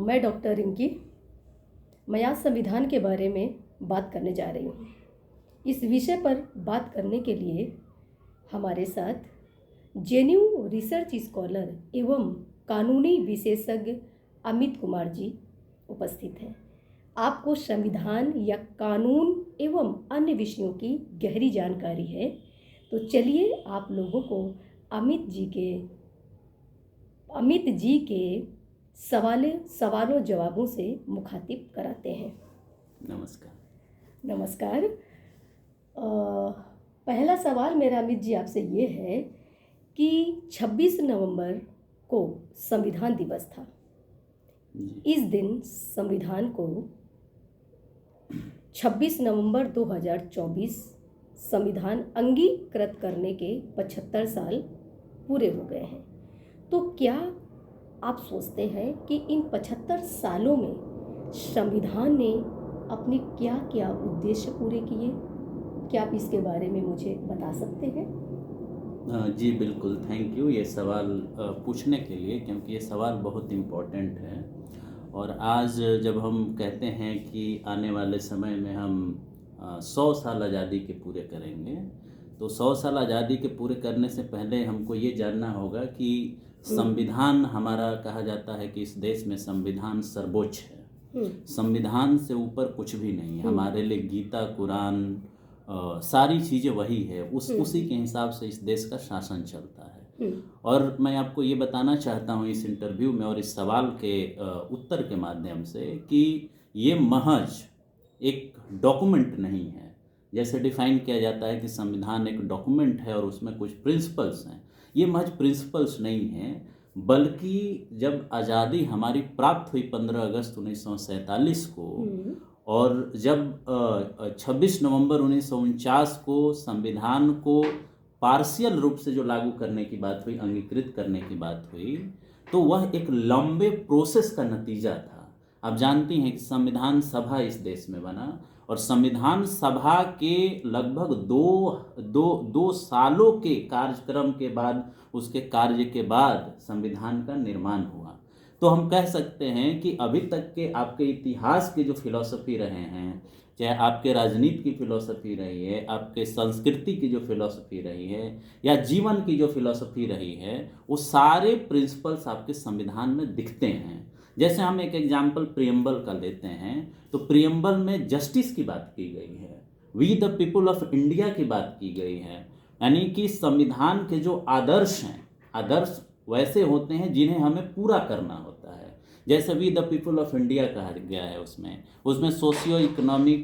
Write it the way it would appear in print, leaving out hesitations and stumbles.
मैं डॉक्टर रिंकी। मैं आज संविधान के बारे में बात करने जा रही हूँ। इस विषय पर बात करने के लिए हमारे साथ जेएनयू रिसर्च स्कॉलर एवं कानूनी विशेषज्ञ अमित कुमार जी उपस्थित हैं। आपको संविधान या कानून एवं अन्य विषयों की गहरी जानकारी है, तो चलिए आप लोगों को अमित जी के सवालों जवाबों से मुखातिब कराते हैं। नमस्कार। पहला सवाल मेरा अमित जी आपसे ये है कि 26 नवंबर को संविधान दिवस था। इस दिन संविधान को 26 नवंबर 2024 संविधान अंगीकृत करने के 75 साल पूरे हो गए हैं। तो क्या आप सोचते हैं कि इन 75 सालों में संविधान ने अपने क्या क्या उद्देश्य पूरे किए? क्या आप इसके बारे में मुझे बता सकते हैं? जी बिल्कुल, थैंक यू ये सवाल पूछने के लिए, क्योंकि ये सवाल बहुत इम्पोर्टेंट है। और आज जब हम कहते हैं कि आने वाले समय में हम 100 साल आज़ादी के पूरे करेंगे, तो 100 साल आज़ादी के पूरे करने से पहले हमको ये जानना होगा कि संविधान, हमारा कहा जाता है कि इस देश में संविधान सर्वोच्च है। संविधान से ऊपर कुछ भी नहीं है। हमारे लिए गीता, कुरान, सारी चीज़ें वही है। उसी के हिसाब से इस देश का शासन चलता है। और मैं आपको ये बताना चाहता हूँ इस इंटरव्यू में और इस सवाल के उत्तर के माध्यम से कि ये महज एक डॉक्यूमेंट नहीं है। जैसे डिफाइन किया जाता है कि संविधान एक डॉक्यूमेंट है और उसमें कुछ प्रिंसिपल्स हैं। ये महज प्रिंसिपल्स नहीं है, बल्कि जब आज़ादी हमारी प्राप्त हुई 15 अगस्त 1947 को, और जब 26 नवंबर 1949 को संविधान को पार्शियल रूप से जो लागू करने की बात हुई, अंगीकृत करने की बात हुई, तो वह एक लंबे प्रोसेस का नतीजा था। आप जानती हैं कि संविधान सभा इस देश में बना और संविधान सभा के लगभग दो सालों के कार्यक्रम के बाद, उसके कार्य के बाद संविधान का निर्माण हुआ। तो हम कह सकते हैं कि अभी तक के आपके इतिहास के जो फिलॉसफी रहे हैं, चाहे आपके राजनीति की फिलॉसफी रही है, आपके संस्कृति की जो फिलॉसफी रही है, या जीवन की जो फिलॉसफी रही है, वो सारे प्रिंसिपल्स आपके संविधान में दिखते हैं। जैसे हम एक एग्जाम्पल प्रियम्बल का लेते हैं, तो प्रियम्बल में जस्टिस की बात की गई है, we the people of India की बात की गई है। यानी कि संविधान के जो आदर्श हैं, आदर्श वैसे होते हैं जिन्हें हमें पूरा करना होता है। जैसे we the people of India कहा गया है, उसमें सोशियो इकोनॉमिक